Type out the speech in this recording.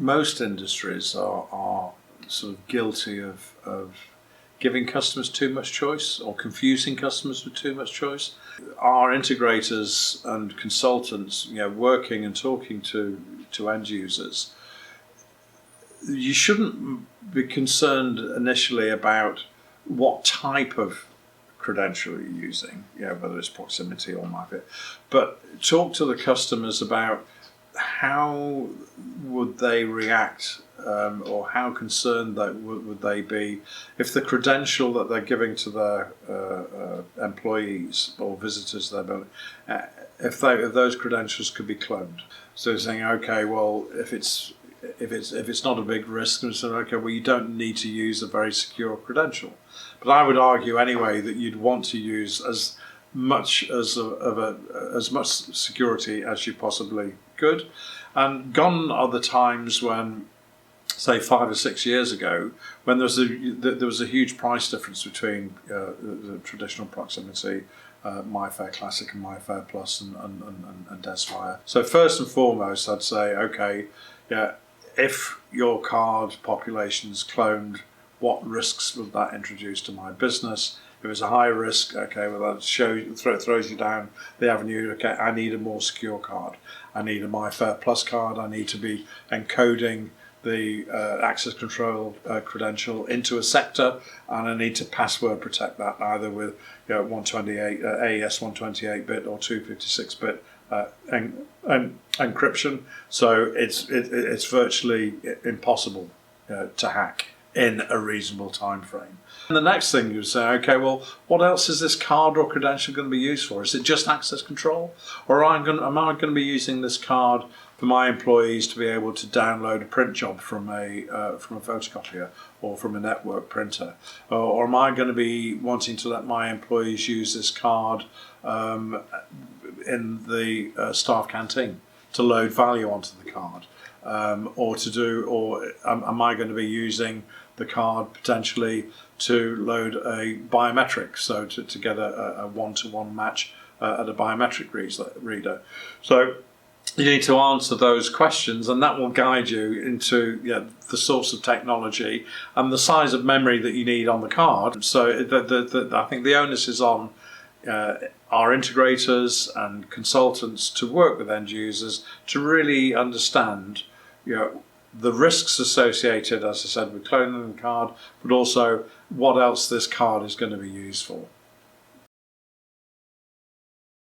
Most industries are sort of guilty of giving customers too much choice or confusing customers with too much choice. Our integrators and consultants, working and talking to end users, you shouldn't be concerned initially about what type of credential you're using, whether it's proximity or MyFit, but talk to the customers about how would they react, or how concerned would they be if the credential that they're giving to their employees or visitors to their building, if those credentials could be cloned. So saying, okay, well, if it's not a big risk, and so okay, well, you don't need to use a very secure credential. But I would argue anyway that you'd want to use as much security as you possibly could. And gone are the times when, say 5 or 6 years ago, when there was a huge price difference between the traditional proximity, MyFair Classic and MyFair Plus and Desfire. So first and foremost, I'd say, okay, if your card population is cloned, what risks would that introduce to my business? If it's a high risk, okay, well that throws you down the avenue. Okay, I need a more secure card. I need a MyFair Plus card. I need to be encoding the access control credential into a sector, and I need to password protect that either with 128 AES 128-bit or 256-bit encryption. So it's virtually impossible to hack in a reasonable time frame. And the next thing you say, okay, well, what else is this card or credential going to be used for? Is it just access control, or am I going to be using this card for my employees to be able to download a print job from a photocopier or from a network printer, or am I going to be wanting to let my employees use this card in the staff canteen to load value onto the card, or am I going to be using the card potentially to load a biometric, so to get a one-to-one match at a biometric reader. So you need to answer those questions, and that will guide you into the sorts of technology and the size of memory that you need on the card. So I think the onus is on our integrators and consultants to work with end users to really understand the risks associated, as I said, with cloning the card, but also what else this card is going to be used for.